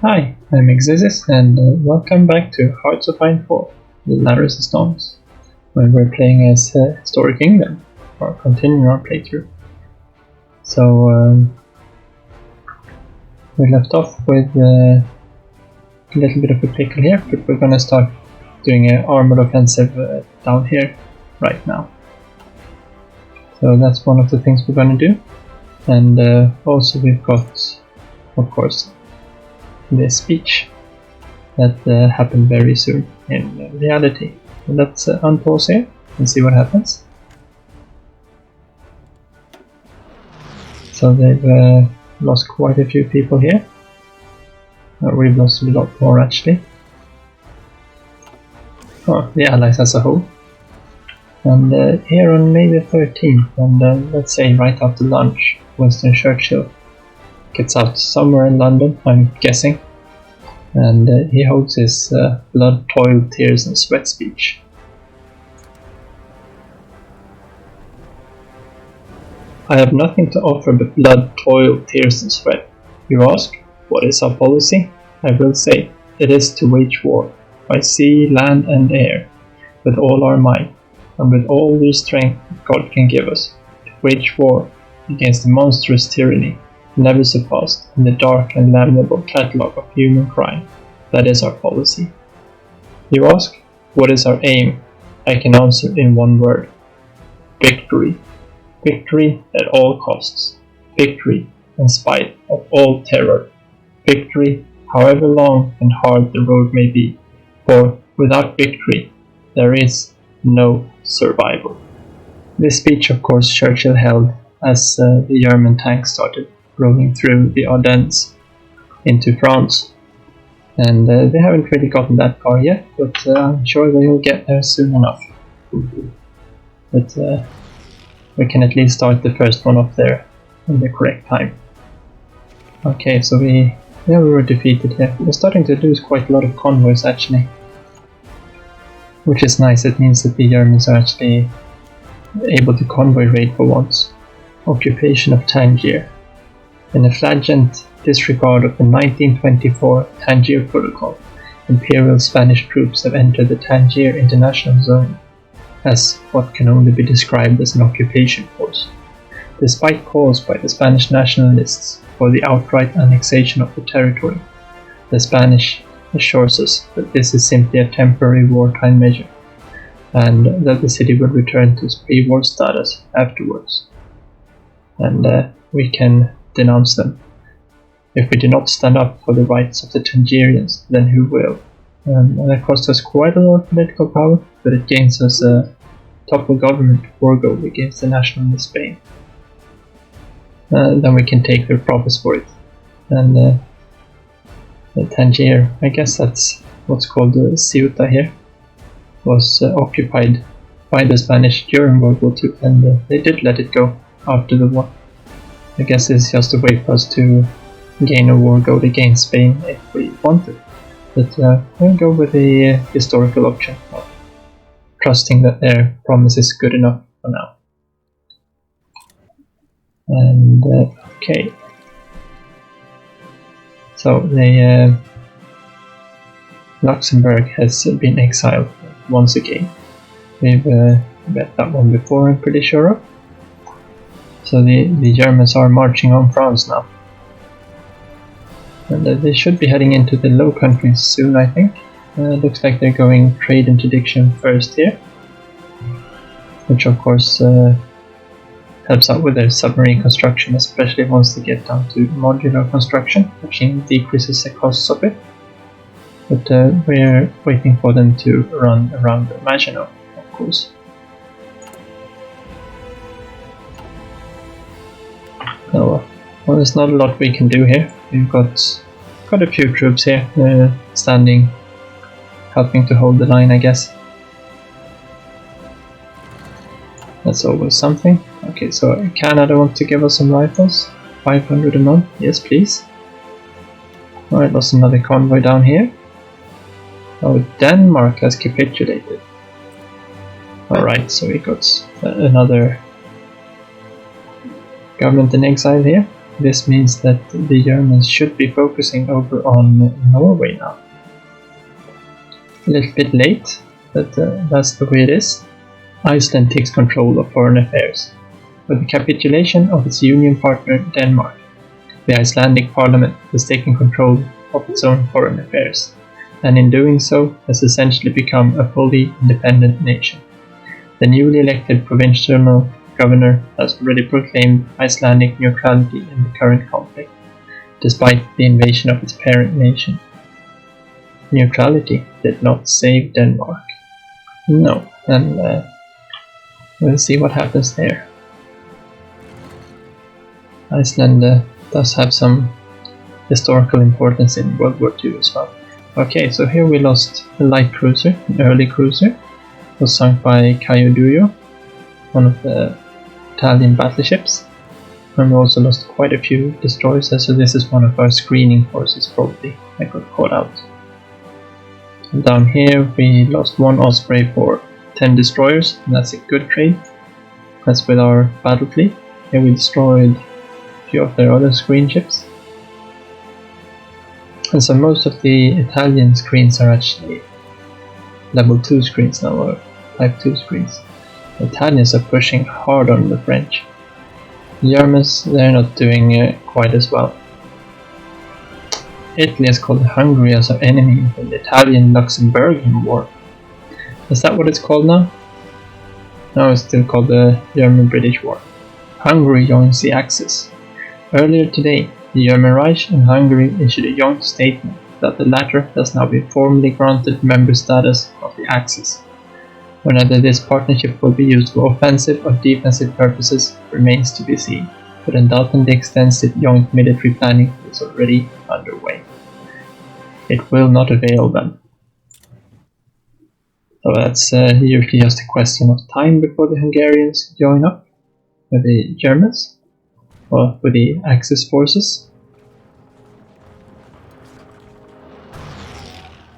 Hi, I'm Exesis, and welcome back to Hearts of Iron 4, the Ladders and Stones, where we're playing as Historic England, or continuing our playthrough. So, we left off with a little bit of a pickle here, but we're gonna start doing an armored offensive down here right now. So that's one of the things we're gonna do, and also we've got, of course, the speech that happened very soon in reality. So let's unpause here and see what happens. So they've lost quite a few people here. We've lost a lot more actually. Oh, the Allies as a whole. And here on May the 13th, and let's say right after lunch, Winston Churchill gets out somewhere in London, I'm guessing, and he holds his blood, toil, tears and sweat speech. I have nothing to offer but blood, toil, tears and sweat. You ask, what is our policy? I will say, it is to wage war, by sea, land and air, with all our might, and with all the strength God can give us, to wage war against the monstrous tyranny never surpassed in the dark and damnable catalogue of human crime. That is our policy. You ask, what is our aim? I can answer in one word. Victory. Victory at all costs. Victory in spite of all terror. Victory, however long and hard the road may be, for without victory, there is no survival. This speech, of course, Churchill held as the German tanks started rolling through the Ardennes into France, and they haven't really gotten that far yet, but I'm sure they will get there soon enough. But we can at least start the first one off there in the correct time. Okay, so we were defeated here. We're starting to lose quite a lot of convoys actually, which is nice. It means that the Germans are actually able to convoy raid for once. Occupation of Tangier. In a flagrant disregard of the 1924 Tangier Protocol, Imperial Spanish troops have entered the Tangier International Zone as what can only be described as an occupation force. Despite calls by the Spanish nationalists for the outright annexation of the territory, the Spanish assures us that this is simply a temporary wartime measure, and that the city will return to its pre-war status afterwards. And we can denounce them. If we do not stand up for the rights of the Tangerians, then who will? And that costs us quite a lot of political power, but it gains us a topple government war goal against the nationalist Spain. Then we can take their profits for it. And the Tangier, I guess that's what's called Ceuta here, was occupied by the Spanish during World War II, and they did let it go after the war. I guess it's just a way for us to gain a war goal against Spain if we wanted. But we'll go with the historical option of trusting that their promise is good enough for now. And okay. So the Luxembourg has been exiled once again. We've read that one before, I'm pretty sure of. So the Germans are marching on France now. And they should be heading into the Low Countries soon, I think. Looks like they're going trade interdiction first here, which of course helps out with their submarine construction, especially once they get down to modular construction, which decreases the costs of it. But we're waiting for them to run around Maginot, of course. Oh well, there's not a lot we can do here. We've got a few troops here standing, helping to hold the line, I guess. That's always something. Okay, so Canada wants to give us some rifles. 500 a month, yes please. Alright, lost another convoy down here. Oh, Denmark has capitulated. Alright, so we got another government in exile here. This means that the Germans should be focusing over on Norway now. A little bit late, but that's the way it is. Iceland takes control of foreign affairs. With the capitulation of its union partner Denmark, the Icelandic parliament has taken control of its own foreign affairs, and in doing so has essentially become a fully independent nation. The newly elected provincial governor has already proclaimed Icelandic neutrality in the current conflict, despite the invasion of its parent nation. Neutrality did not save Denmark. No, and we'll see what happens there. Iceland does have some historical importance in World War II as well. Okay, so here we lost a light cruiser, an early cruiser. It was sunk by Caio, one of the Italian battleships. And we also lost quite a few destroyers, so this is one of our screening forces probably that got caught out. And down here we lost one Osprey for 10 destroyers, and that's a good trade. That's with our battle fleet. Here we destroyed a few of their other screen ships. And so most of the Italian screens are actually level 2 screens now, or type 2 screens. The Italians are pushing hard on the French. The Germans, they're not doing quite as well. Italy has called Hungary as our enemy in the Italian-Luxembourgian War. Is that what it's called now? No, it's still called the German-British War. Hungary joins the Axis. Earlier today, the German Reich and Hungary issued a joint statement that the latter has now been formally granted member status of the Axis. Whether this partnership will be used for offensive or defensive purposes remains to be seen, but undoubtedly extensive joint military planning is already underway. It will not avail them. So that's usually just a question of time before the Hungarians join up with the Germans, or with the Axis forces.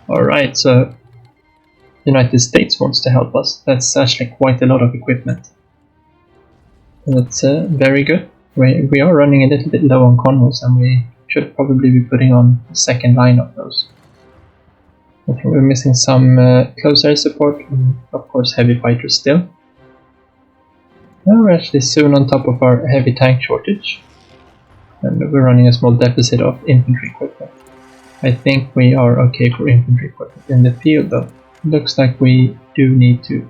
Alright, so United States wants to help us. That's actually quite a lot of equipment. That's very good. We are running a little bit low on convoys, and we should probably be putting on a second line of those. I think we're missing some close air support, and of course heavy fighters still. Now we're actually soon on top of our heavy tank shortage, and we're running a small deficit of infantry equipment. I think we are okay for infantry equipment. In the field though, it looks like we do need to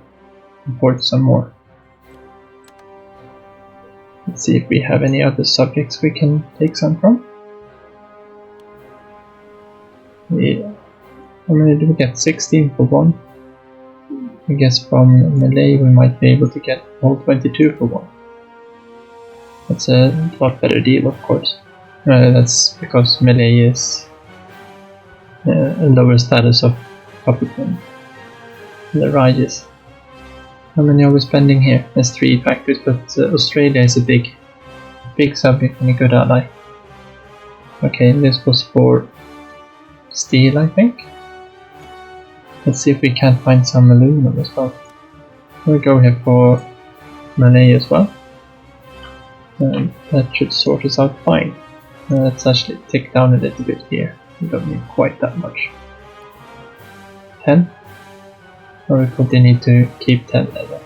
import some more. Let's see if we have any other subjects we can take some from. How many do we get? 16 for one. I guess from Malay we might be able to get all 22 for one. That's a lot better deal, of course. That's because Malay is a lower status of puppet than the Rajas. How many are we spending here? There's 3 factories, but Australia is a big subject and a good ally. Okay, this was for steel, I think. Let's see if we can't find some aluminum as well. We'll go here for Malay as well. And that should sort us out fine. Let's actually tick down a little bit here. We don't need quite that much. 10? Or we probably need to keep 10 level.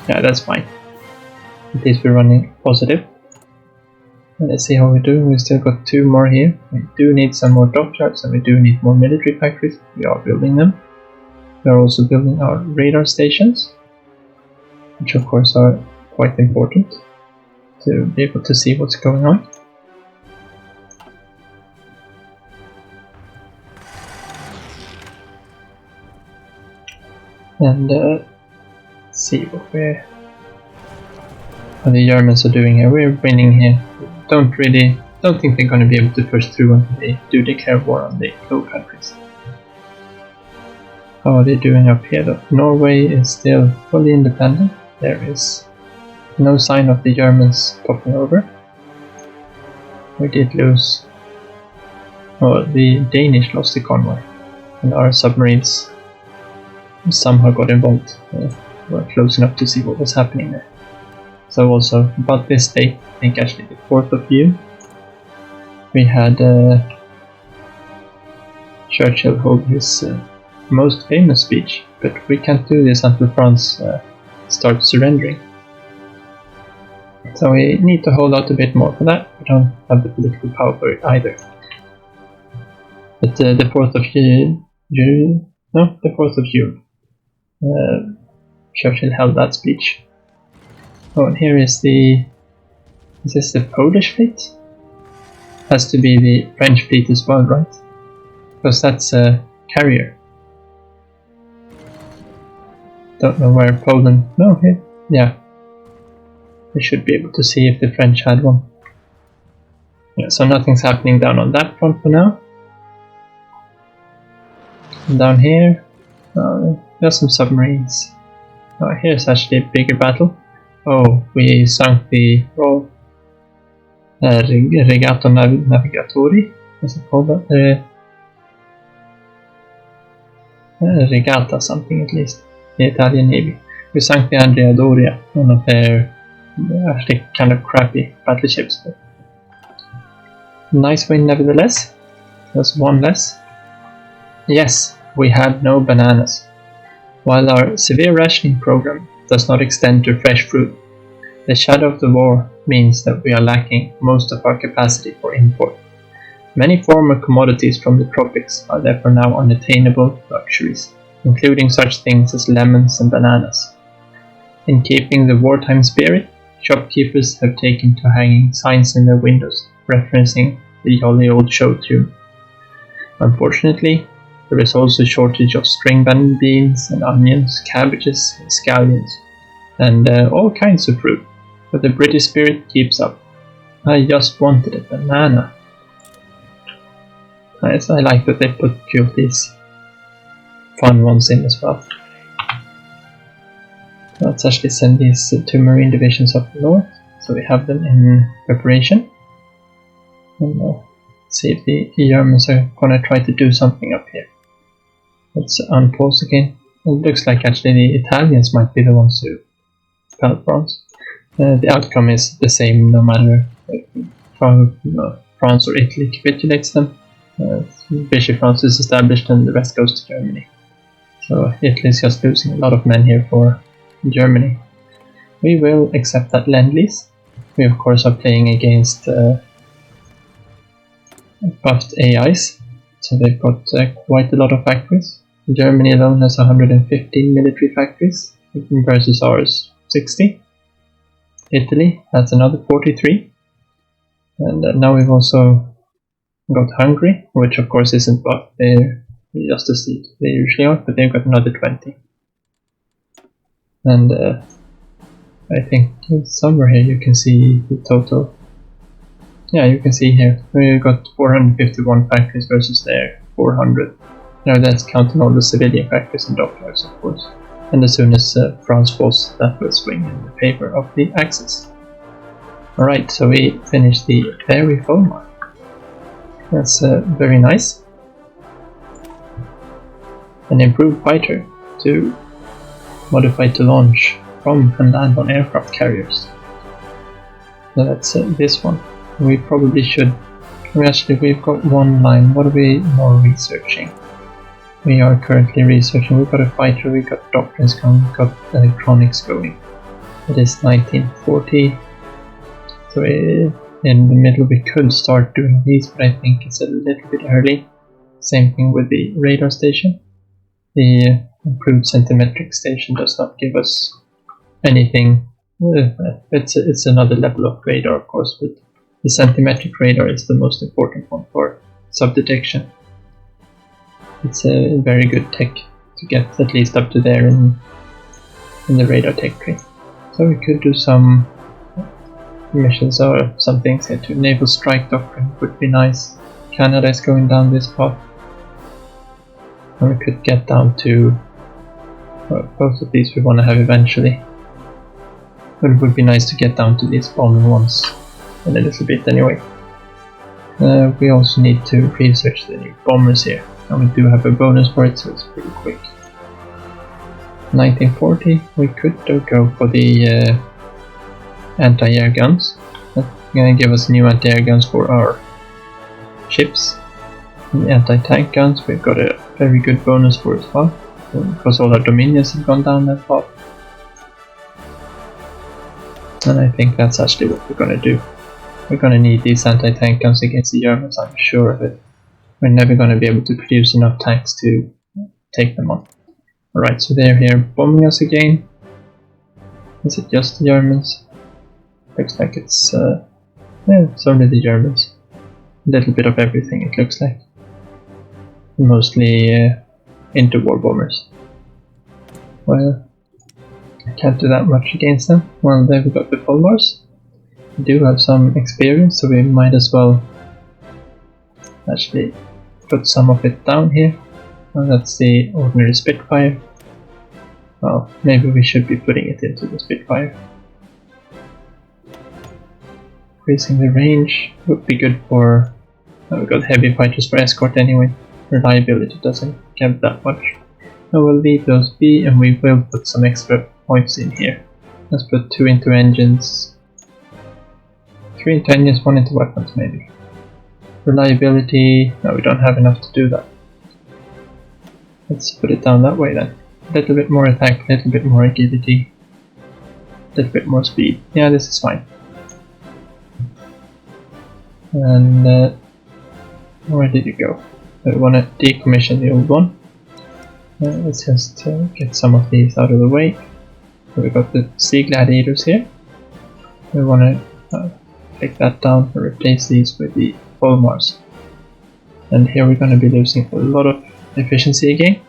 Yeah, that's fine. At least we're running positive. Let's see how we're doing. We've still got 2 more here. We do need some more dockyards, and we do need more military factories. We are building them. We are also building our radar stations, which of course are quite important to be able to see what's going on. And let's see what the Germans are doing here. We're winning here. Don't think they're going to be able to push through until they do declare war on the Low Countries. How are they doing up here though? Norway is still fully independent. There is no sign of the Germans popping over. We did lose... Oh, the Danish lost the convoy, and our submarines somehow got involved. We're close enough to see what was happening there. So also about this date, I think actually the 4th of June, we had Churchill hold his most famous speech, but we can't do this until France starts surrendering. So we need to hold out a bit more for that. We don't have the political power for it either. But the 4th of June, the 4th of June, Churchill held that speech. Oh, and here is this the Polish fleet? Has to be the French fleet as well, right? Because that's a carrier. Don't know where Poland, no, here, yeah. We should be able to see if the French had one. Yeah, so nothing's happening down on that front for now. And down here, there's some submarines. Here's actually a bigger battle. Oh, we sunk the Regato Navigatori, what's it called? Regatta something at least, the Italian Navy. We sunk the Andrea Doria, one of their actually kind of crappy battleships. But nice win nevertheless. That's one less. Yes, we had no bananas. While our severe rationing program does not extend to fresh fruit, the shadow of the war means that we are lacking most of our capacity for import. Many former commodities from the tropics are therefore now unattainable luxuries, including such things as lemons and bananas. In keeping the wartime spirit, shopkeepers have taken to hanging signs in their windows referencing the jolly old show tune. Unfortunately, there is also a shortage of string beans and onions, cabbages and scallions, and all kinds of fruit, but the British spirit keeps up. I just wanted a banana. Nice, I like that they put a few of these fun ones in as well. Let's actually send these 2 marine divisions up north, so we have them in preparation. And see if the Germans are gonna try to do something up here. Let's unpause again. It looks like actually the Italians might be the ones who fell France. The outcome is the same no matter if France or Italy capitulates them. Vichy France is established and the rest goes to Germany. So Italy is just losing a lot of men here for Germany. We will accept that Lend-Lease. We of course are playing against buffed AIs, so they've got quite a lot of factories. Germany alone has 115 military factories versus ours 60. Italy has another 43. And now we've also got Hungary, which of course isn't buffed, they're just as they usually are, but they've got another 20. And I think somewhere here you can see the total. Yeah, you can see here, we've got 451 factories versus their 400. Now that's counting all the civilian factories and dockyards, of course. And as soon as France falls, that will swing in the favor of the Axis. Alright, so we finished the very phone mark. That's very nice. An improved fighter to modify to launch from and land on aircraft carriers. So that's this one. We probably should. We've got one line. What are we more researching? We are currently researching. We've got a fighter, we've got doctrines going, we've got electronics going. It is 1940. So in the middle we could start doing these, but I think it's a little bit early. Same thing with the radar station. The improved centimetric station does not give us anything. It's another level of radar, of course, but the centimetric radar is the most important one for subdetection. It's a very good tech to get at least up to there in the radar tech tree. So we could do some missions or some things here to naval strike doctrine would be nice. Canada is going down this path. And we could get down to both of these we want to have eventually. But it would be nice to get down to these bombing ones in a little bit anyway. We also need to research the new bombers here. And we do have a bonus for it, so it's pretty quick. 1940, we could go for the anti-air guns. That's gonna give us new anti-air guns for our ships. The anti-tank guns we've got a very good bonus for as well, because all our dominions have gone down that path. And I think that's actually what we're gonna do. We're gonna need these anti-tank guns against the Germans, I'm sure of it. We're never gonna be able to produce enough tanks to take them on. Alright, so they're here bombing us again. Is it just the Germans? Looks like it's only the Germans. A little bit of everything, it looks like. Mostly interwar bombers. Well, I can't do that much against them. Well, there we got the Fulmars. We do have some experience, so we might as well actually put some of it down here. Well, that's the ordinary Spitfire. Well, maybe we should be putting it into the Spitfire. Increasing the range would be good for... we've got heavy fighters for escort anyway. Reliability doesn't count that much. Now we'll leave those be, and we will put some extra points in here. Let's put 2 into engines, 3 into engines, 1 into weapons maybe. Reliability, no, we don't have enough to do that. Let's put it down that way then. A little bit more attack, a little bit more agility, a little bit more speed. Yeah, this is fine. And where did you go? I want to decommission the old one. Let's just get some of these out of the way. So we got the Sea Gladiators here. We want to take that down and replace these with the Fulmars. And here we're going to be losing a lot of efficiency again.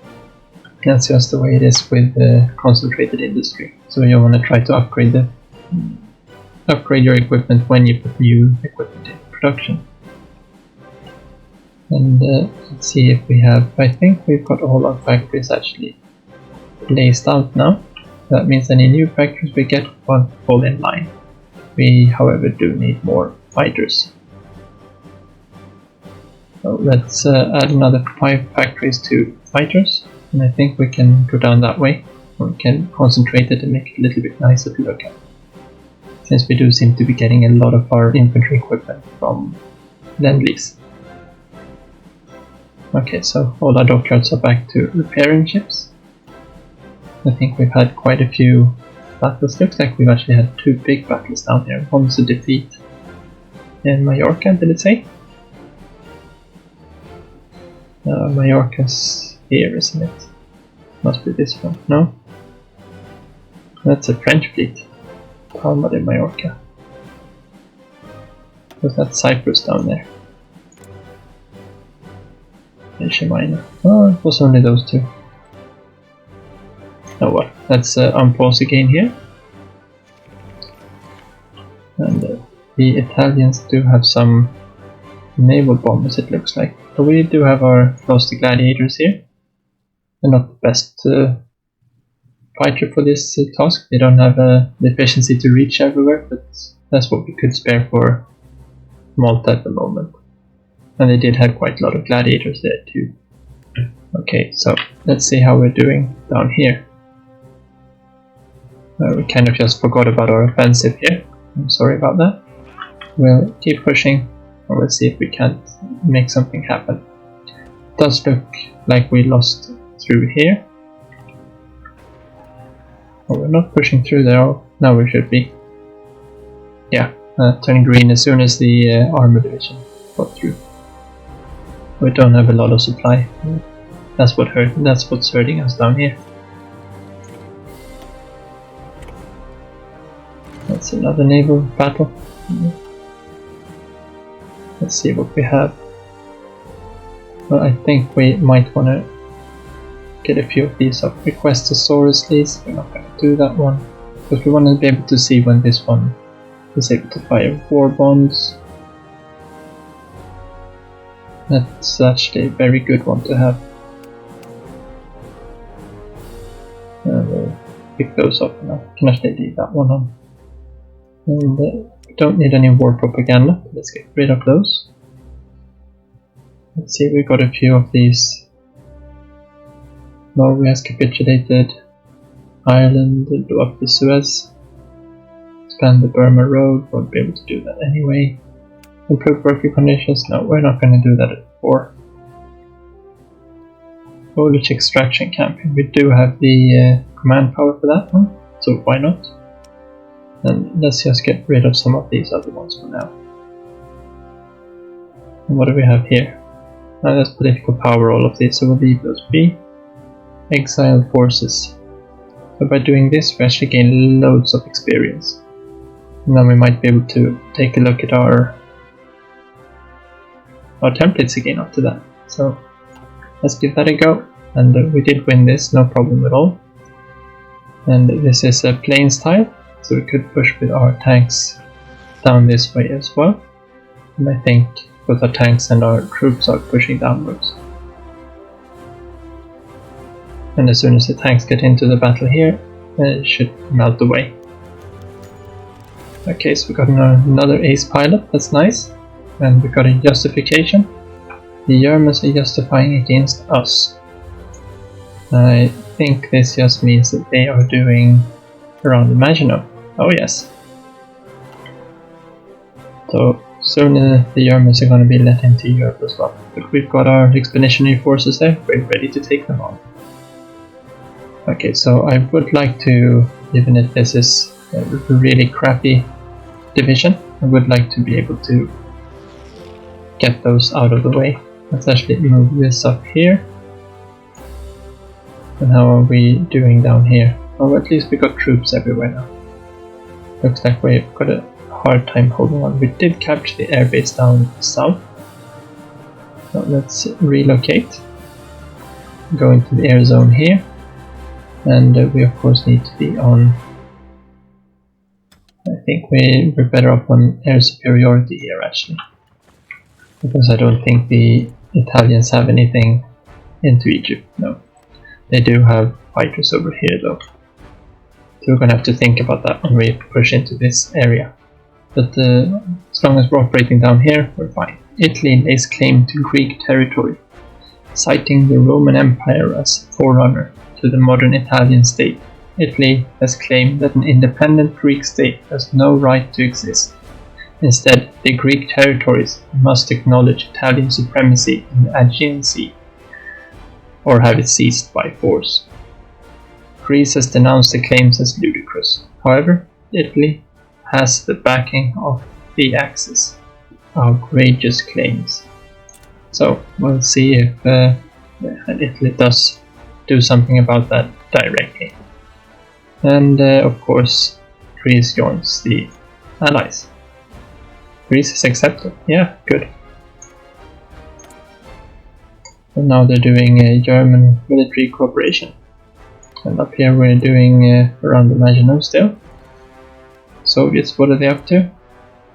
That's just the way it is with the concentrated industry. So you want to try to upgrade your equipment when you put new equipment in production. And let's see if we have... I think we've got all our factories actually placed out now. That means any new factories we get won't fall in line. We, however, do need more fighters. So let's add another 5 factories to fighters. And I think we can go down that way. Or we can concentrate it and make it a little bit nicer to look at. Since we do seem to be getting a lot of our infantry equipment from Lend-Lease. Okay, so all our dockyards are back to repairing ships. I think we've had quite a few battles. Looks like we've actually had 2 big battles down here. One's a defeat in Mallorca, did it say? Mallorca's here, isn't it? Must be this one, no? That's a French fleet. Palma de Mallorca. Was that Cyprus down there? Asia Minor. Oh, it was only those 2. Oh well, let's unpause again here. And the Italians do have some naval bombers, it looks like. But we do have our Floster Gladiators here. They're not the best fighter for this task. They don't have the efficiency to reach everywhere, but that's what we could spare for Malta at the moment. And they did have quite a lot of gladiators there too. Okay, so let's see how we're doing down here. We kind of just forgot about our offensive here. I'm sorry about that. We'll keep pushing, and we'll see if we can't make something happen. It does look like we lost through here. Oh, we're not pushing through there. Oh, now we should be. Yeah, turning green as soon as the armor division got through. We don't have a lot of supply. That's what's hurting us down here. That's another naval battle. Let's see what we have. Well, I think we might want to get a few of these up. Request a Saurus lease. We're not going to do that one, but we want to be able to see when this one is able to fire war bonds. That's actually a very good one to have. We'll pick those up now. Can actually leave that one on. And we don't need any war propaganda. Let's get rid of those. Let's see, we got a few of these. Norway has capitulated. Ireland will blow up the Suez. expand the Burma Road, we'll be able to do that anyway. Improve working conditions, no, we're not going to do that at 4. Foliage extraction campaign, we do have the command power for that one, so why not? And let's just get rid of some of these other ones for now. And what do we have here? Now that's political power, all of these, so we'll leave those be. Exile forces. So by doing this we actually gain loads of experience. And then we might be able to take a look at our templates again after that. So let's give that a go. And we did win this, no problem at all. And this is a plains tile, so we could push with our tanks down this way as well. And I think both our tanks and our troops are pushing downwards. And as soon as the tanks get into the battle here, it should melt away. Okay, so we got another ace pilot, that's nice. And we got a justification. The Germans are justifying against us. I think this just means that they are doing around Maginot. Oh yes. So soon the Germans are going to be let into Europe as well. But we've got our expeditionary forces there, we're ready to take them on. Okay, so I would like to, even if this is a really crappy division, I would like to be able to get those out of the way. Let's actually move this up here. And how are we doing down here? Oh, at least we got troops everywhere now. Looks like we've got a hard time holding on. We did capture the airbase down south. So let's relocate. Go into the air zone here. And we of course need to be on... I think we're better off on air superiority here actually. Because I don't think the Italians have anything into Egypt, no. They do have fighters over here though. So we're gonna have to think about that when we push into this area. But as long as we're operating down here, we're fine. Italy lays claim to Greek territory, citing the Roman Empire as forerunner to the modern Italian state. Italy has claimed that an independent Greek state has no right to exist. Instead, the Greek territories must acknowledge Italian supremacy in the Aegean Sea, or have it seized by force. Greece has denounced the claims as ludicrous. However, Italy has the backing of the Axis. Outrageous claims. So, we'll see if Italy does do something about that directly. And of course, Greece joins the Allies. Greece is accepted. Yeah, good. And now they're doing a German military cooperation. And up here we're doing around the Maginot still. Soviets, what are they up to?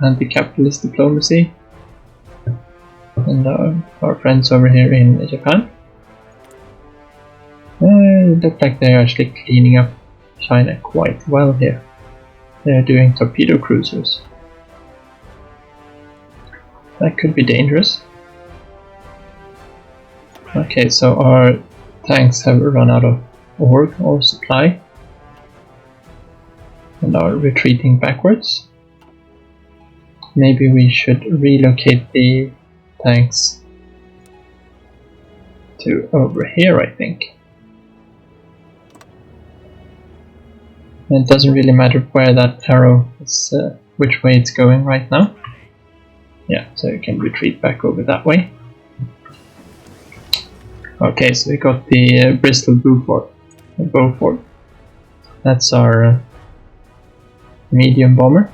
Anti-capitalist diplomacy. And our friends over here in Japan. It looks like they're actually cleaning up China quite well here. They're doing torpedo cruisers. That could be dangerous. Okay, so our tanks have run out of ore or supply and are retreating backwards. Maybe we should relocate the tanks to over here, I think. And it doesn't really matter where that arrow is, which way it's going right now. Yeah, so you can retreat back over that way. Okay, so we got the Bristol Beaufort. That's our medium bomber,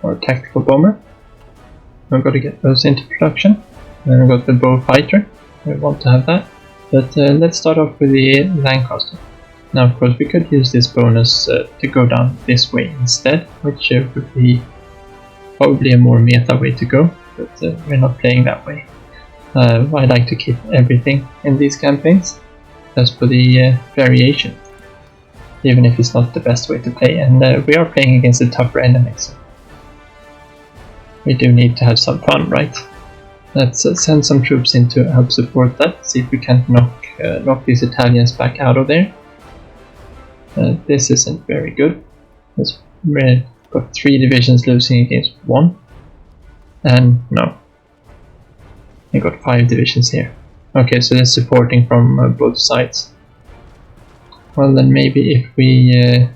or tactical bomber. We've got to get those into production. Then we've got the bow fighter. We want to have that. But let's start off with the Lancaster. Now, of course, we could use this bonus to go down this way instead, which would be probably a more meta way to go, but we're not playing that way. I like to keep everything in these campaigns, just for the variation, even if it's not the best way to play, and we are playing against a tougher enemy, so we do need to have some fun, right? Let's send some troops in to help support that, see if we can knock these Italians back out of there. This isn't very good. Let's Got 3 divisions losing against 1. And no. I got 5 divisions here. Okay, so they're supporting from both sides. Well, then maybe if we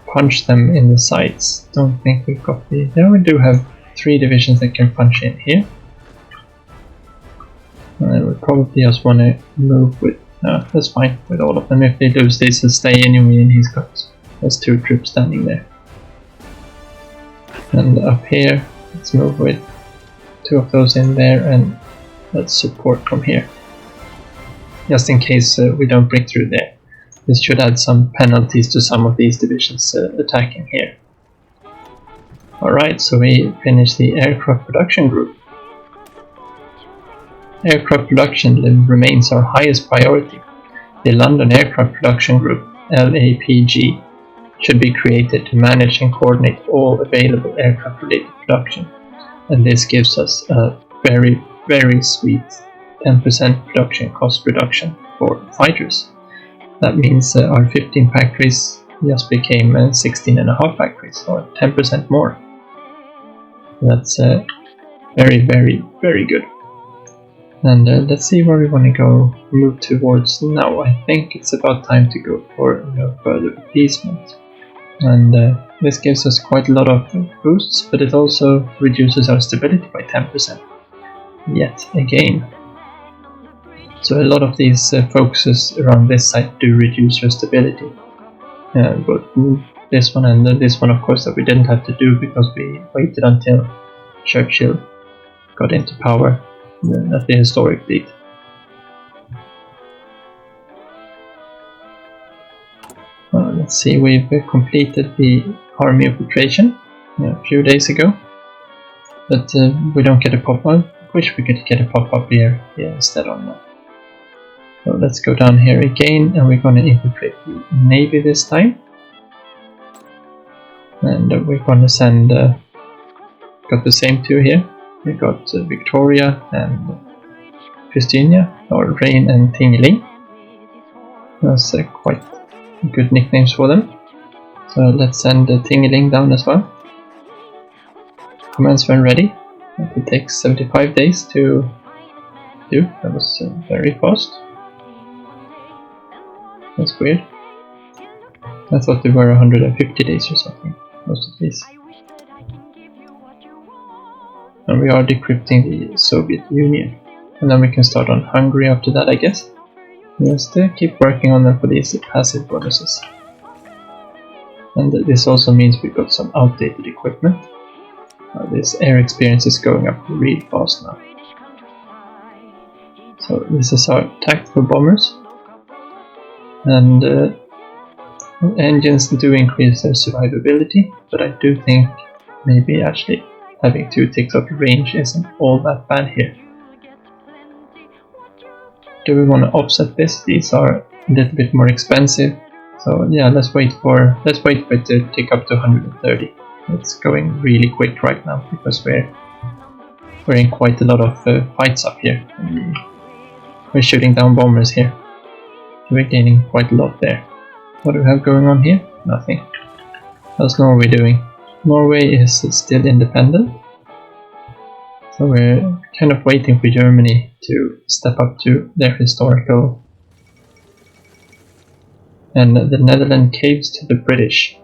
punch them in the sides. Don't think we've got the... There we do have 3 divisions that can punch in here. And we probably just want to move with... No, that's fine with all of them. If they lose this, will stay anyway, and there's 2 troops standing there. And up here, let's move with 2 of those in there, and let's support from here. Just in case we don't break through there. This should add some penalties to some of these divisions attacking here. Alright, so we finished the aircraft production group. Aircraft production remains our highest priority. The London Aircraft Production Group, LAPG, should be created to manage and coordinate all available aircraft-related production. And this gives us a very, very sweet 10% production cost reduction for fighters. That means our 15 factories just became 16.5 factories, or 10% more. That's very, very, very good. And let's see where we want to go, move towards now. I think it's about time to go for further appeasement. And this gives us quite a lot of boosts, but it also reduces our stability by 10%. Yet again. So a lot of these focuses around this site do reduce your stability. But this one and this one, of course, that we didn't have to do because we waited until Churchill got into power at the historic fleet. Let's see, we've completed the army infiltration a few days ago, but we don't get a pop-up. I wish we could get a pop-up here instead on that. So let's go down here again, and we're going to infiltrate the navy this time. And we're going to send, got the same 2 here. We got Victoria and Christina, or Rain and Tingling. That's quite good nicknames for them. So let's send Tingling down as well. Commands when ready. It takes 75 days to do. That was very fast. That's weird. I thought they were 150 days or something, most of these. And we are decrypting the Soviet Union. And then we can start on Hungary after that, I guess. Just keep working on them for these passive bonuses. And this also means we've got some outdated equipment. This air experience is going up really fast now. So this is our tactical bombers. And engines do increase their survivability, but I do think maybe actually having 2 ticks of range isn't all that bad here. Do we want to offset this? These are a little bit more expensive, so yeah, let's wait for it to tick up to 130. It's going really quick right now because we're in quite a lot of fights up here. We're shooting down bombers here. We're gaining quite a lot there. What do we have going on here? Nothing. How's Norway doing? Norway is still independent. So we're kind of waiting for Germany to step up to their historical. And the Netherlands caves to the British.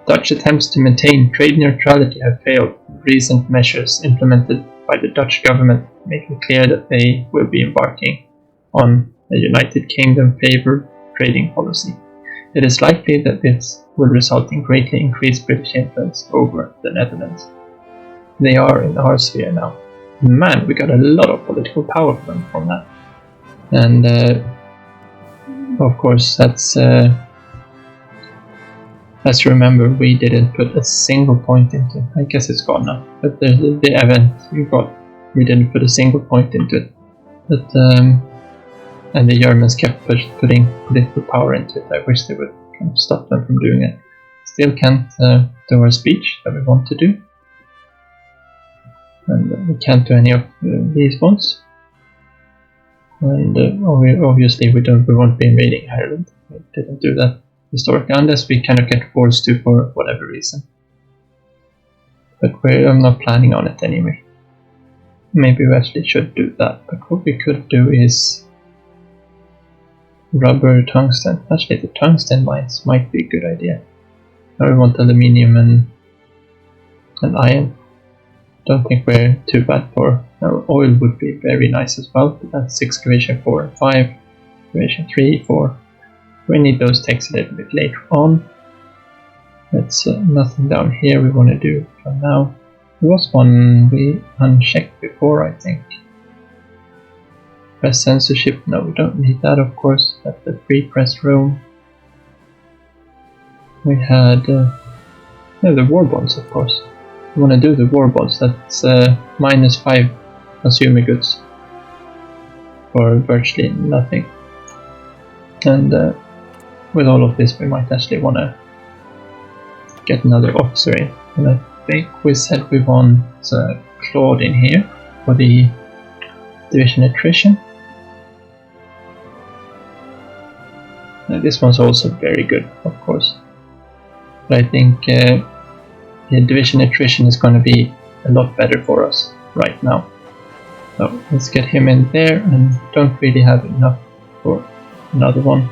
Dutch attempts to maintain trade neutrality have failed. Recent measures implemented by the Dutch government make it clear that they will be embarking on a United Kingdom favoured trading policy. It is likely that this will result in greatly increased British influence over the Netherlands. They are in our sphere now. Man, we got a lot of political power from that. And of course, that's let's remember we didn't put a single point into. I guess it's gone now. But the event we didn't put a single point into it. But and the Germans kept putting political power into it. I wish they would kind of stop them from doing it. Still can't do our speech that we want to do. And we can't do any of these ones. And obviously we won't be invading Ireland. We didn't do that historically, unless we kind of get forced to for whatever reason. But I'm not planning on it anyway. Maybe we actually should do that, but what we could do is rubber, tungsten. Actually, the tungsten mines might be a good idea. Now we want aluminium and iron. Don't think we're too bad for. Oil would be very nice as well, but that's excavation 4 and 5, excavation 3, 4. We need those techs a little bit later on. That's nothing down here we want to do for now. There was one we unchecked before, I think. Press censorship, no, we don't need that, of course. That's the free press room. We had the war bonds, of course. We want to do the war bonds. That's -5 consumer goods for virtually nothing. And with all of this, we might actually want to get another officer in. And I think we said we want Claude in here for the division attrition. This one's also very good, of course. But I think the division attrition is going to be a lot better for us right now. So let's get him in there, and don't really have enough for another one.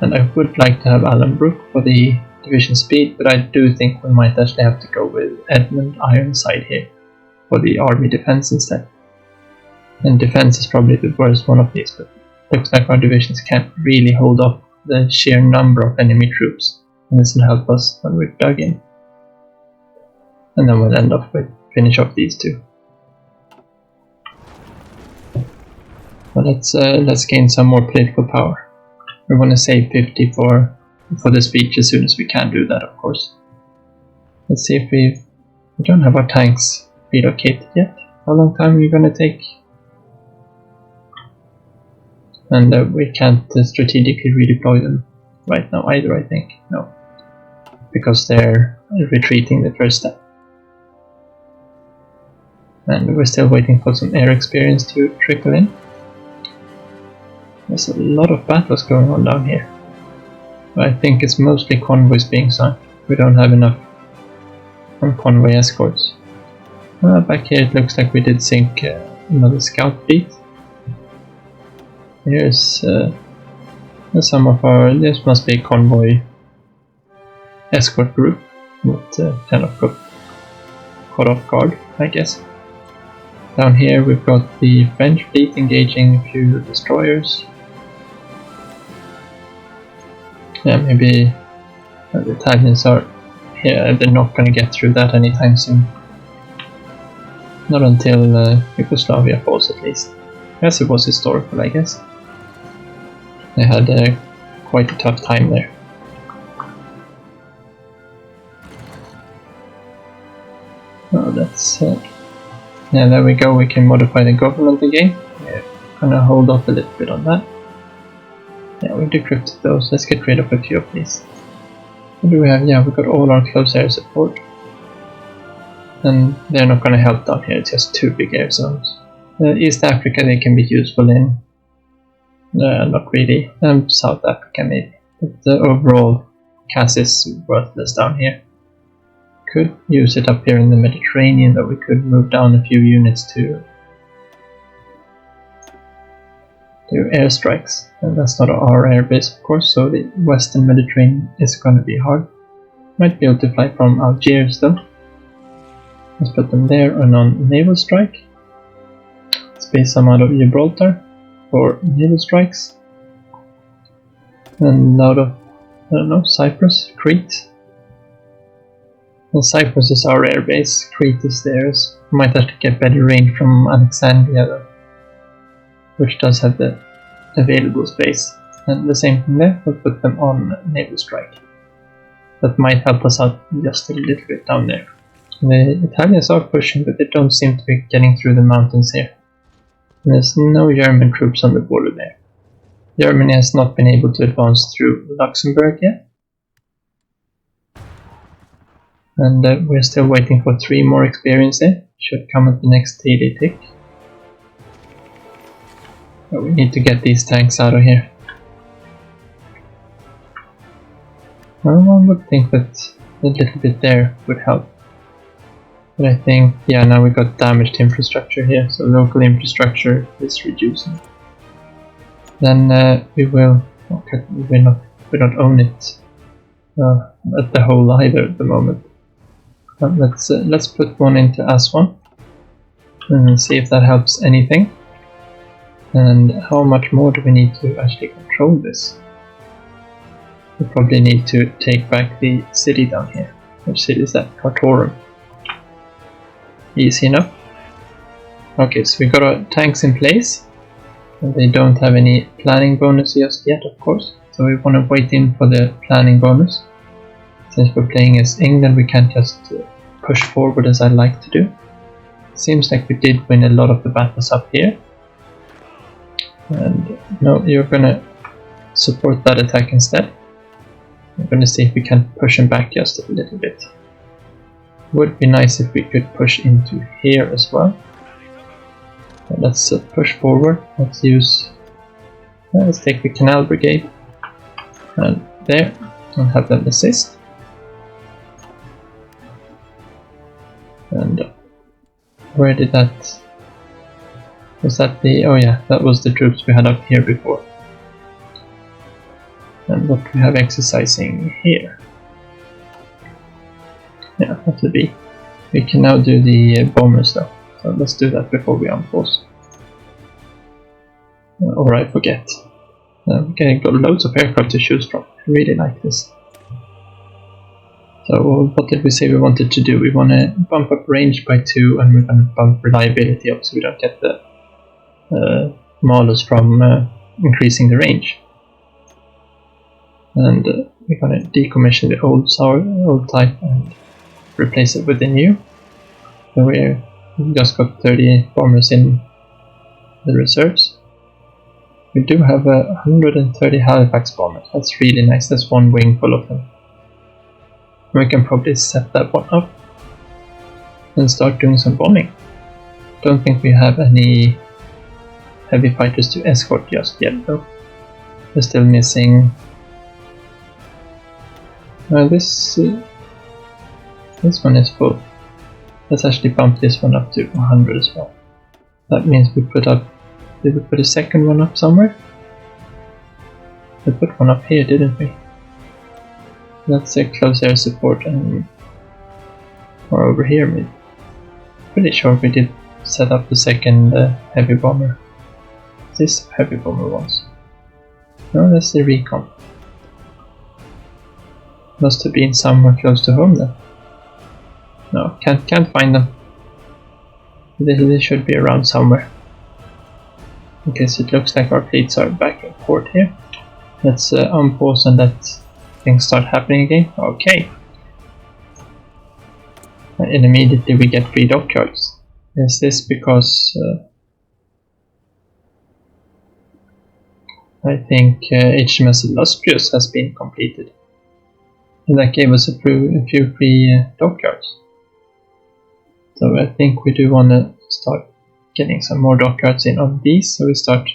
And I would like to have Alan Brooke for the division speed, but I do think we might actually have to go with Edmund Ironside here for the army defense instead. And defense is probably the worst one of these, but looks like our divisions can't really hold off the sheer number of enemy troops, and this will help us when we're dug in. And then we'll end up with finish off these two. But let's gain some more political power. We want to save 50 for the speech as soon as we can do that, of course. Let's see if we don't have our tanks relocated yet. How long time are you going to take? And we can't strategically redeploy them right now either, I think. No, because they're retreating the first step. And we're still waiting for some air experience to trickle in. There's a lot of battles going on down here. I think it's mostly convoys being sunk. We don't have enough convoy escorts. Back here it looks like we did sink another scout fleet. Here's some of our. This must be a convoy escort group that kind of got caught off guard, I guess. Down here we've got the French fleet engaging a few destroyers. Yeah, maybe the Italians are here. They're not going to get through that anytime soon. Not until Yugoslavia falls, at least. Yes, it was historical, I guess. They had quite a tough time there. Oh, that's yeah, there we go. We can modify the government again. We're gonna hold off a little bit on that. Yeah, we decrypted those. Let's get rid of a few of these. What do we have? Yeah, we got all our close air support. And they're not gonna help down here. It's just two big air zones. East Africa they can be useful in. Not really. South Africa maybe. But overall, CAS is worthless down here. Could use it up here in the Mediterranean, though we could move down a few units to do airstrikes. And that's not our airbase, of course, so the Western Mediterranean is going to be hard. Might be able to fly from Algiers though. Let's put them there and on naval strike. Space some out of Gibraltar for naval strikes. And out of, I don't know, Cyprus, Crete. Well, Cyprus is our airbase, Crete is theirs. We might have to get better range from Alexandria though, which does have the available space. And the same thing there, we'll put them on naval strike. That might help us out just a little bit down there. The Italians are pushing, but they don't seem to be getting through the mountains here. And there's no German troops on the border there. Germany has not been able to advance through Luxembourg yet. And we're still waiting for 3 more experience there. Should come at the next daily tick. But we need to get these tanks out of here. Well, one would think that a little bit there would help. But I think, yeah, now we got damaged infrastructure here, so local infrastructure is reducing. Then we will, okay, we don't own it at the whole either at the moment. But let's put one into S1 and see if that helps anything. And how much more do we need to actually control this? We probably need to take back the city down here. Which city is that? Cartorum. Easy enough. Okay, so we got our tanks in place. And they don't have any planning bonus just yet, of course. So we want to wait in for the planning bonus. Since we're playing as England, we can't just push forward as I'd like to do. Seems like we did win a lot of the battles up here. And no, you're gonna support that attack instead. We're gonna see if we can push him back just a little bit. Would be nice if we could push into here as well. Let's push forward. Let's take the Canal Brigade and there, and have them assist. And where did that? Was that the? Oh yeah, that was the troops we had up here before. And what do we have exercising here? Yeah, that would be. We can now do the bombers though. So let's do that before we unpause. Or I forget. Okay, got loads of aircraft to choose from. I really like this. So what did we say we wanted to do? We want to bump up range by 2 and we're going to bump reliability up so we don't get the malus from increasing the range. And we're going to decommission the old type and replace it with the new. So we just got 30 bombers in the reserves. We do have 130 Halifax bombers. That's really nice. That's one wing full of them. We can probably set that one up and start doing some bombing. Don't think we have any heavy fighters to escort just yet though. We're still missing. This one is full. Let's actually bump this one up to 100 as well. That means we put up. Did we put a second one up somewhere? We put one up here, didn't we? Let's say close air support and or over here maybe. Pretty sure we did set up the second heavy bomber. This heavy bomber was. No, that's the recon. Must have been somewhere close to home then. No, can't find them. They should be around somewhere. Okay, so it looks like our fleets are back in port here. Let's unpause and let things start happening again. Okay. And immediately we get 3 dockyards. Is this because I think HMS Illustrious has been completed? And that gave us a few free dockyards. So I think we do want to start getting some more dockyards in on these, so we start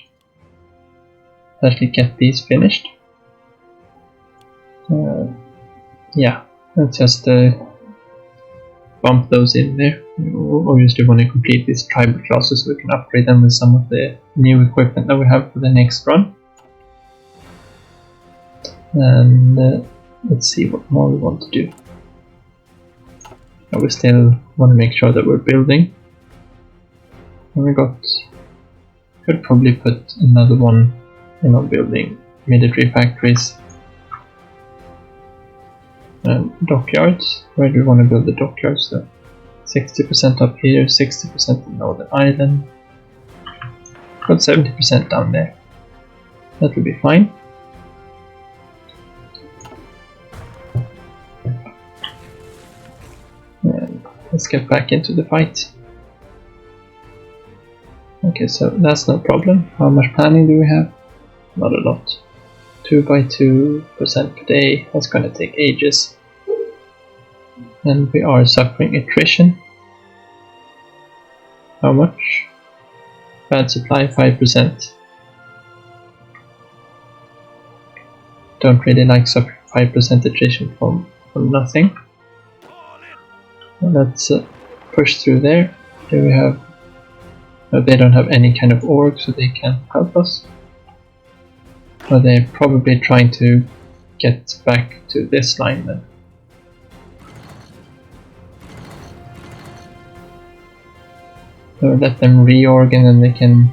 actually get these finished. Yeah, let's just bump those in there. We obviously want to complete these tribal classes so we can upgrade them with some of the new equipment that we have for the next run. And let's see what more we want to do. We still want to make sure that we're building. And we could probably put another one in on building military factories. And dockyards. Where do we want to build the dockyards though? 60% up here, 60% in Northern Ireland. Got 70% down there. That will be fine. And let's get back into the fight. Okay, so that's no problem. How much planning do we have? Not a lot. 2 by 2% per day. That's gonna take ages. And we are suffering attrition. How much? Bad supply, 5%. Don't really like suffering 5% attrition from nothing. Let's push through there. Here we have. They don't have any kind of org, so they can't help us. But they're probably trying to get back to this line then. So let them reorg and then they can.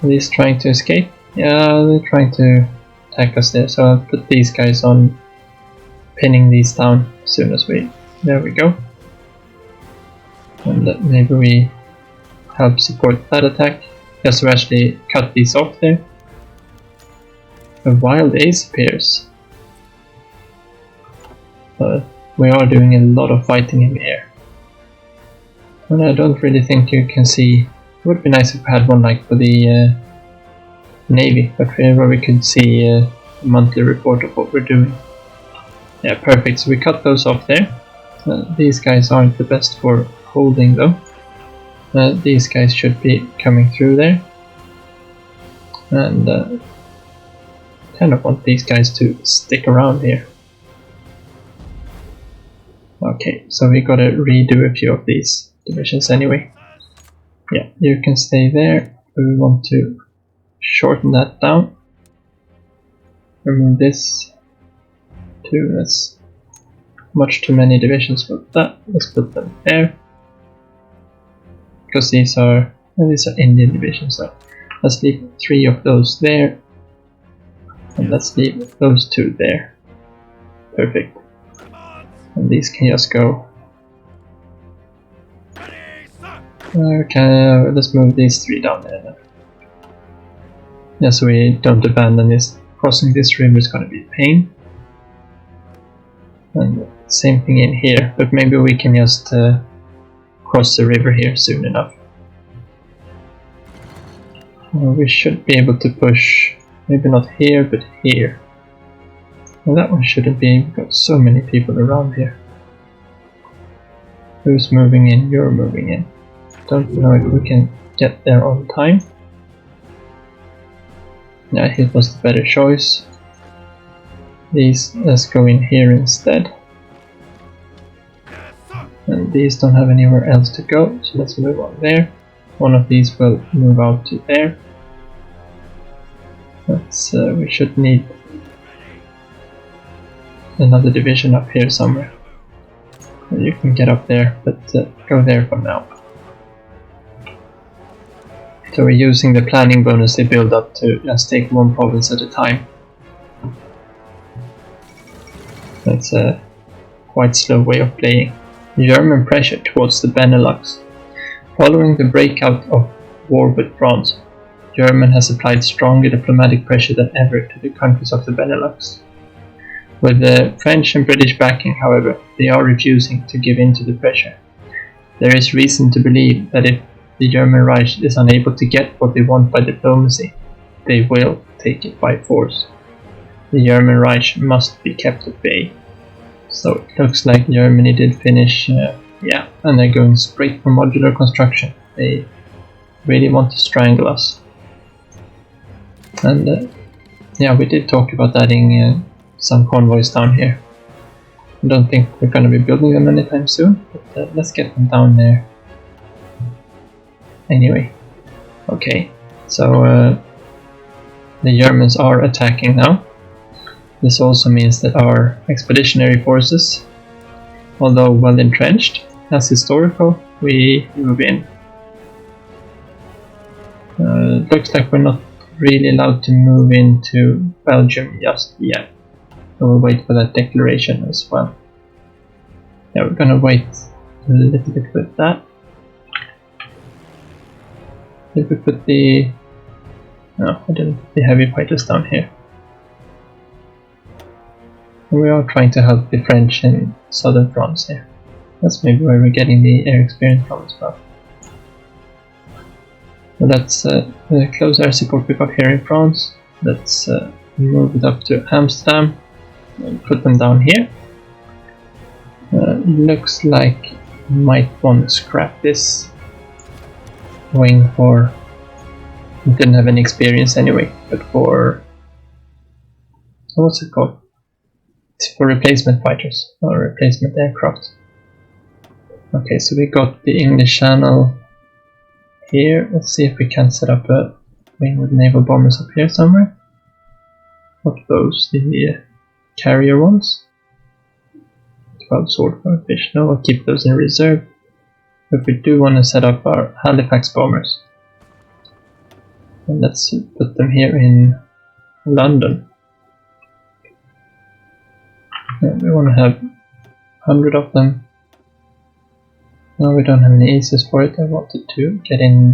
Are these trying to escape? Yeah, they're trying to attack us there. So I'll put these guys on, pinning these down as soon as we. There we go. And maybe we help support that attack. Yes, we actually cut these off there. A wild ace appears. But we are doing a lot of fighting in the air. And I don't really think you can see. It would be nice if we had one like for the Navy, but where we could see a monthly report of what we're doing. Yeah, perfect. So we cut those off there. These guys aren't the best for holding though. These guys should be coming through there. And kind of want these guys to stick around here. Okay, so we gotta redo a few of these divisions anyway. Yeah, you can stay there, but we want to shorten that down. Remove this too, that's much too many divisions for that. Let's put them there. Because these are Indian divisions, so let's leave 3 of those there. And let's leave those 2 there. Perfect. And these can just go. Okay, let's move these 3 down there then. Yeah, so we don't abandon this. Crossing this river is going to be a pain. And same thing in here, but maybe we can just cross the river here soon enough. We should be able to push, maybe not here, but here. Well, that one shouldn't be, we've got so many people around here. Who's moving in? You're moving in. Don't know if we can get there on time. Yeah, it was the better choice. These, let's go in here instead. And these don't have anywhere else to go, so let's move on there. One of these will move out to there. Let's, we should need another division up here somewhere. You can get up there, but go there for now. So we're using the planning bonus they build up to just take one province at a time. That's a quite slow way of playing. German pressure towards the Benelux. Following the breakout of war with France, Germany has applied stronger diplomatic pressure than ever to the countries of the Benelux. With the French and British backing, however, they are refusing to give in to the pressure. There is reason to believe that if the German Reich is unable to get what they want by diplomacy, they will take it by force. The German Reich must be kept at bay. So it looks like Germany did finish, yeah, and they're going straight for modular construction. They really want to strangle us. And yeah, we did talk about adding some convoys down here. I don't think we're going to be building them anytime soon, but let's get them down there. Anyway, okay, so the Germans are attacking now. This also means that our expeditionary forces, although well entrenched as historical, we move in. Looks like we're not really allowed to move into Belgium just yet. We'll wait for that declaration as well. Yeah, we're gonna wait a little bit with that. If we put the... no, I didn't put the heavy fighters down here. We are trying to help the French in southern France here. That's maybe where we're getting the air experience from as well. So that's the close air support we got here in France. Let's move it up to Amsterdam and put them down here. Looks like we might want to scrap this wing for... we didn't have any experience anyway, but for... what's it called? It's for replacement fighters or replacement aircraft. Okay, so we got the English Channel here. Let's see if we can set up a wing with naval bombers up here somewhere. What are those? The carrier ones? 12 swordfire fish. No, I'll keep those in reserve. But we do want to set up our Halifax bombers. And let's put them here in London. And we want to have 100 of them. No, we don't have any aces for it. I wanted to get in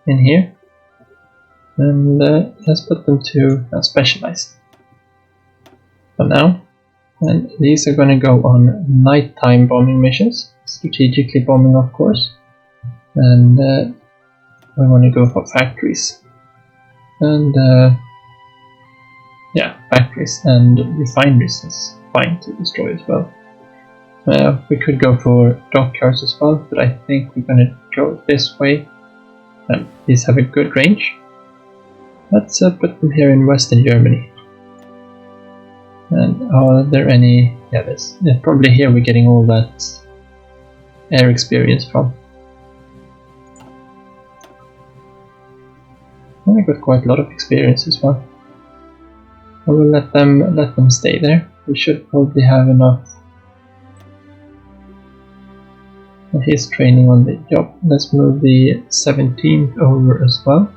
here. And let's put them to specialized for now. And these are going to go on nighttime bombing missions, strategically bombing of course. And we want to go for factories. And yeah, factories and refineries is fine to destroy as well. We could go for dockyards as well, but I think we're going to go this way. And these have a good range. Let's put them here in Western Germany. And are there any... yeah, probably here we're getting all that air experience from. And we got quite a lot of experience as well. I will let them stay there. We should probably have enough. His training on the job. Let's move the 17th over as well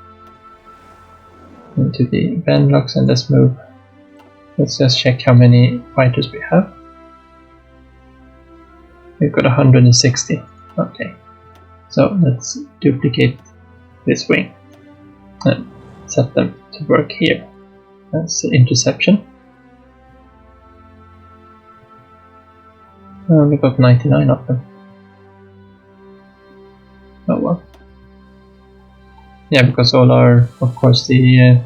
into the Benelux, and let's just check how many fighters we have. We've got 160. Okay, so let's duplicate this wing and set them to work here. That's interception. And we got 99 of them. Oh well. Yeah, because all our, of course, the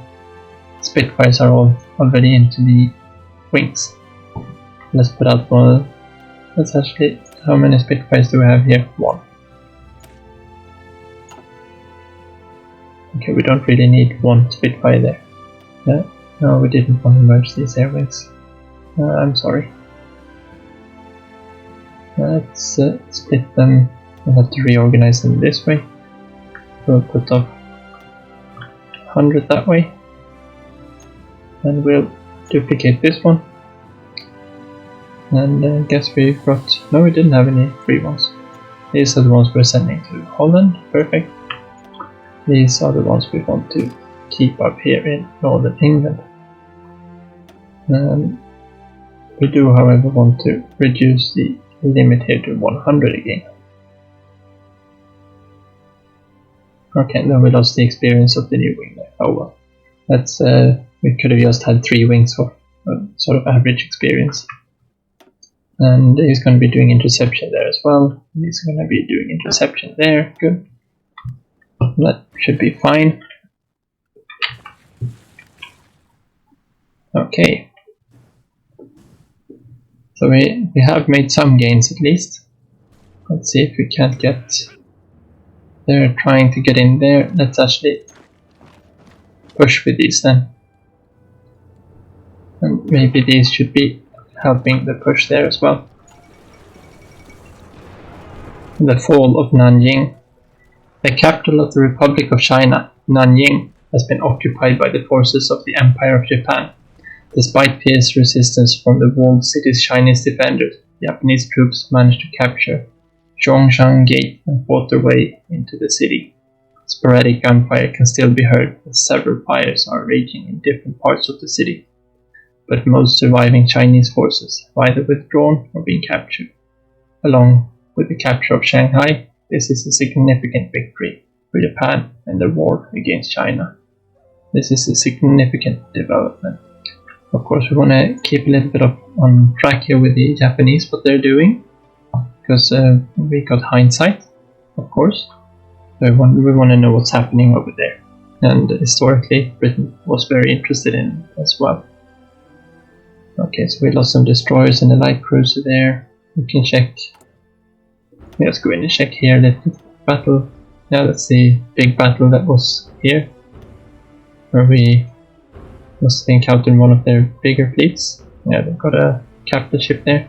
Spitfires are all already into the wings. Let's put out one. Let's actually, how many Spitfires do we have here? One. Okay, we don't really need one Spitfire there. No, we didn't want to merge these air wings. I'm sorry. Let's split them. We'll have to reorganize them this way. We'll put up 100 that way. And we'll duplicate this one. And I guess we've got... no, we didn't have any free ones. These are the ones we're sending to Holland. Perfect. These are the ones we want to keep up here in Northern England. We do, however, want to reduce the limit here to 100 again. Okay, then we lost the experience of the new wing there. Oh well. That's we could have just had 3 wings for sort of average experience. And he's going to be doing interception there as well. He's going to be doing interception there. Good. That should be fine. Okay. So we have made some gains at least. Let's see if we can't get... they're trying to get in there. Let's actually push with these then. And maybe these should be helping the push there as well. The fall of Nanjing. The capital of the Republic of China, Nanjing, has been occupied by the forces of the Empire of Japan. Despite fierce resistance from the walled city's Chinese defenders, Japanese troops managed to capture Zhongshan Gate and fought their way into the city. Sporadic gunfire can still be heard as several fires are raging in different parts of the city. But most surviving Chinese forces have either withdrawn or been captured. Along with the capture of Shanghai, this is a significant victory for Japan in the war against China. This is a significant development. Of course, we want to keep a little bit on track here with the Japanese, what they're doing, because we got hindsight, of course. So we want to know what's happening over there. And historically, Britain was very interested in it as well. Okay, so we lost some destroyers and a light cruiser there. We can check. Let's go in and check here. The battle. Yeah, that's the big battle that was here, where we must have encountered one of their bigger fleets. Yeah, they've got a capital ship there.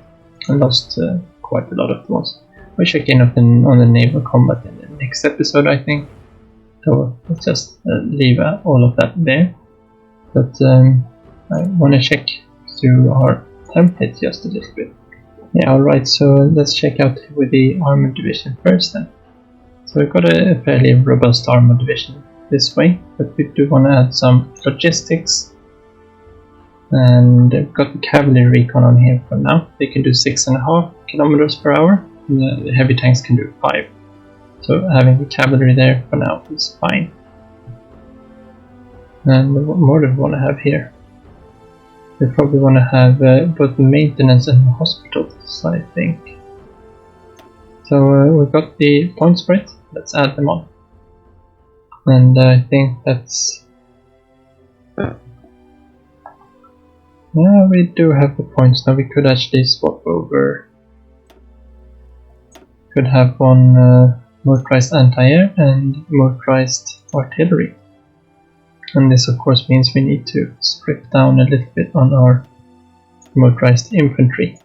I lost quite a lot of those. We'll check in on the naval combat in the next episode, I think. So let's just leave all of that there. But I want to check through our templates just a little bit. Yeah, alright, so let's check out with the Armoured division first then. So we've got a fairly robust Armoured division this way, but we do want to add some logistics. And we've got the cavalry recon on here for now. They can do 6.5 kilometers per hour, and the heavy tanks can do 5. So having the cavalry there for now is fine. And what more do we want to have here? We probably want to have both maintenance and hospitals, I think. So we've got the points for it. Let's add them on. And I think that's... Yeah, we do have the points now. We could actually swap over. Could have one motorized anti-air and motorized artillery. And this of course means we need to strip down a little bit on our motorized infantry.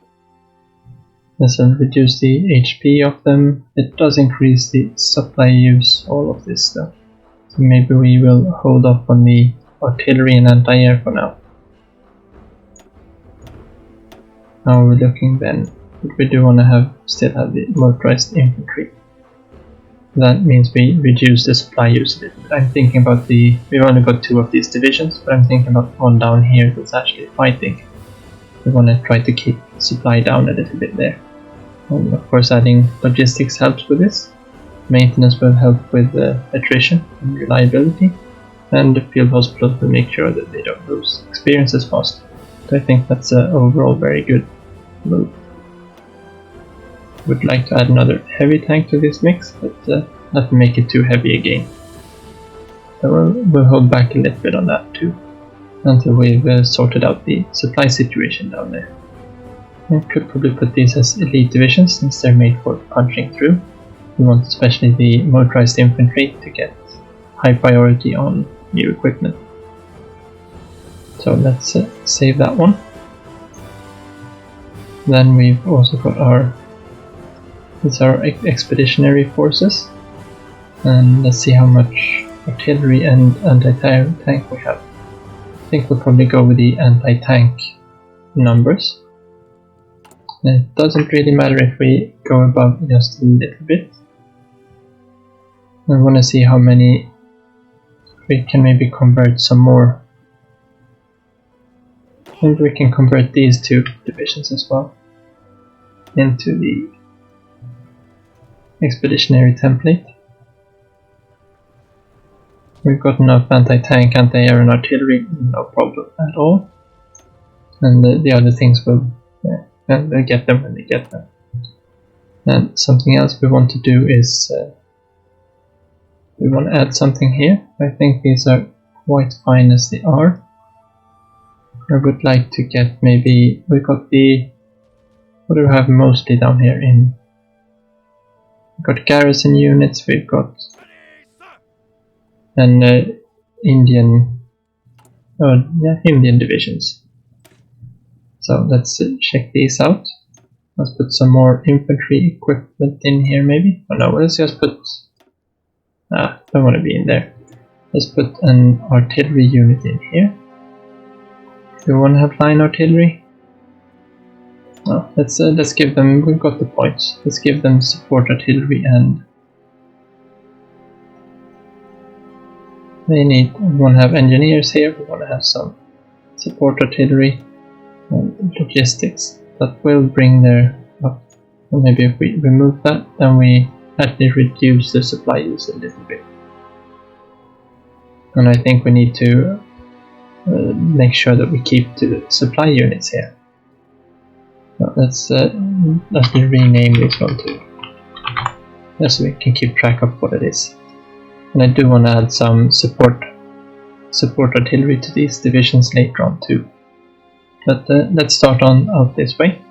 This will reduce the HP of them. It does increase the supply use, all of this stuff. So maybe we will hold off on the artillery and anti-air for now. How are we looking then? But we do want to still have the motorized infantry. That means we reduce the supply use a little bit. I'm thinking about we've only got 2 of these divisions, but I'm thinking about one down here that's actually fighting. We want to try to keep supply down a little bit there. And of course adding logistics helps with this. Maintenance will help with attrition and reliability. And the field hospitals will make sure that they don't lose experience as fast. So I think that's overall very good move. Would like to add another heavy tank to this mix, but not to make it too heavy again. So we'll hold back a little bit on that too, until we've sorted out the supply situation down there. I could probably put these as elite divisions since they're made for punching through. We want especially the motorized infantry to get high priority on new equipment. So let's save that one. Then we've also got our expeditionary forces, and let's see how much artillery and anti-tank we have. I think we'll probably go with the anti-tank numbers. And it doesn't really matter if we go above just a little bit. I want to see how many we can maybe convert some more. Maybe we can convert these 2 divisions as well into the expeditionary template. We've got enough anti-tank, anti-air and artillery, no problem at all. And the other things will they'll get them when they get them. And something else we want to do is we want to add something here. I think these are quite fine as they are. I would like to get maybe, we've got what do we have mostly down here in? We've got Garrison units, we've got an Indian divisions. So let's check these out. Let's put some more infantry equipment in here maybe. Oh no, let's just put... don't want to be in there. Let's put an artillery unit in here. Do we want to have line artillery? No, let's give them, we've got the points. Let's give them support artillery, and we want to have engineers here, we want to have some support artillery and logistics. That will bring their up. Or maybe if we remove that, then we actually reduce the supply use a little bit. And I think we need to make sure that we keep to the supply units here. Now let's rename this one too, just so we can keep track of what it is. And I do want to add some support artillery to these divisions later on too. But let's start out this way.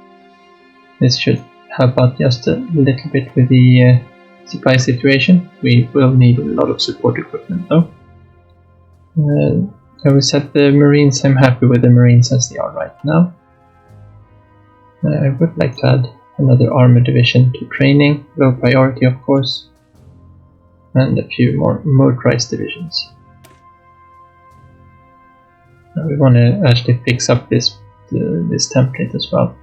This should help out just a little bit with the supply situation. We will need a lot of support equipment though. I will set the Marines. I'm happy with the Marines as they are right now. I would like to add another armor division to training, low priority of course, and a few more motorized divisions. Now we want to actually fix up this template as well.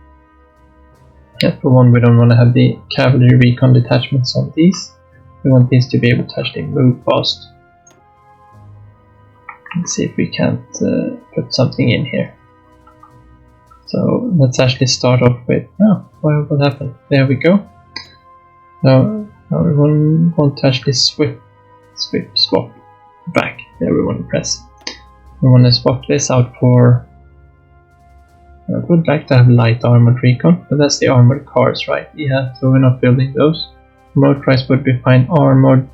For one, we don't want to have the cavalry recon detachments on these. We want these to be able to actually move fast. Let's see if we can't put something in here. So let's actually start off with, what happened? There we go. Now we want to actually swap back. There we want to press. We want to swap this out for, I would like to have light armored recon, but that's the armored cars, right? Yeah, so we're not building those. Motorized would be fine. Armored,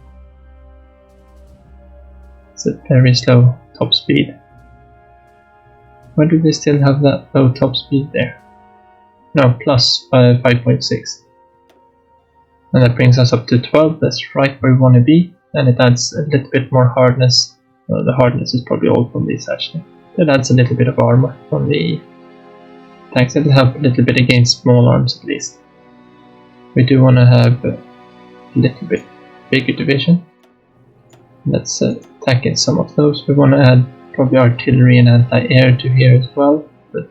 it's a very slow top speed. Why do they still have that low top speed there? No, plus 5.6. And that brings us up to 12, that's right where we want to be. And it adds a little bit more hardness. The hardness is probably all from these actually. It adds a little bit of armor from the tanks. It'll help a little bit against small arms at least. We do want to have a little bit bigger division. Let's tack in some of those. We want to add probably artillery and anti-air to here as well, but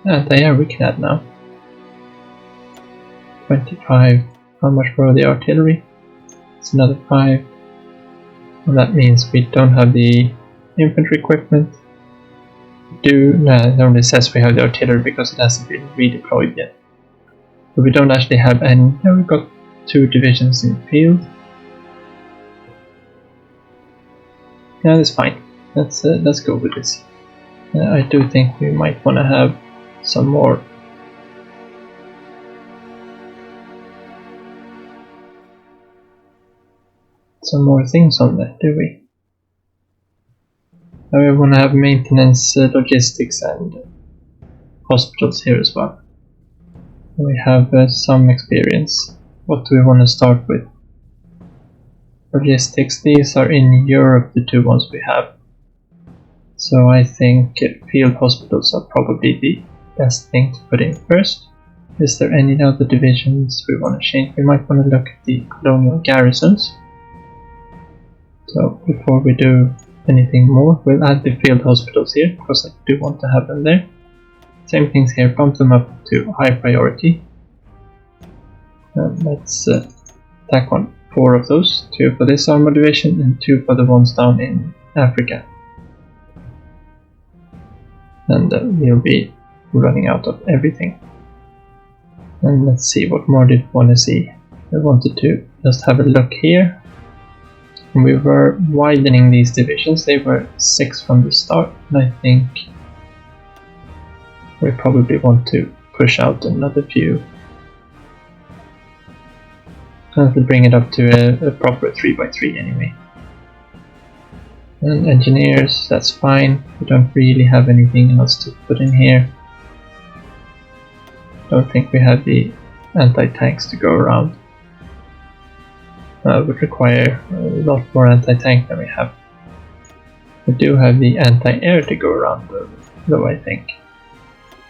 anti-air we can add now. 25, how much for the artillery? It's another 5, and that means we don't have the infantry equipment. It only says we have the artillery because it hasn't been redeployed yet. But we don't actually have any. We've got 2 divisions in the field. Yeah, that's fine. Let's go with this. I do think we might want to have some more things on that, do we? We want to have maintenance, logistics and hospitals here as well. We have some experience. What do we want to start with? Logistics, these are in Europe, the 2 ones we have. So I think field hospitals are probably the best thing to put in first. Is there any other divisions we want to change? We might want to look at the colonial garrisons. So before we do anything more, we'll add the field hospitals here, because I do want to have them there. Same things here, bump them up to high priority. Let's tack on 4 of those, 2 for this armor division and 2 for the ones down in Africa. And we'll be running out of everything. And let's see, what more did we want to see? I wanted to just have a look here. We were widening these divisions, they were 6 from the start, and I think we probably want to push out another few. And to bring it up to a proper 3x3 anyway. And engineers, that's fine. We don't really have anything else to put in here. Don't think we have the anti-tanks to go around. Would require a lot more anti-tank than we have. We do have the anti-air to go around though I think.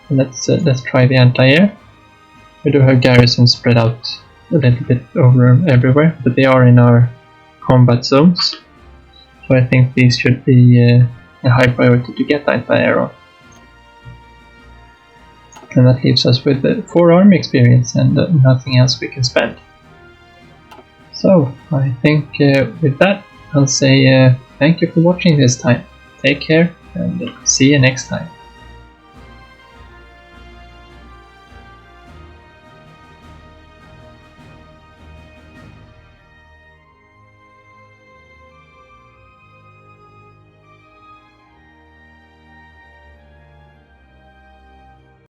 And let's try the anti-air. We do have garrisons spread out a little bit over everywhere, but they are in our combat zones. So I think these should be a high priority to get anti-air on. And that leaves us with 4 army experience and nothing else we can spend. So I think with that I'll say thank you for watching this time. Take care and see you next time.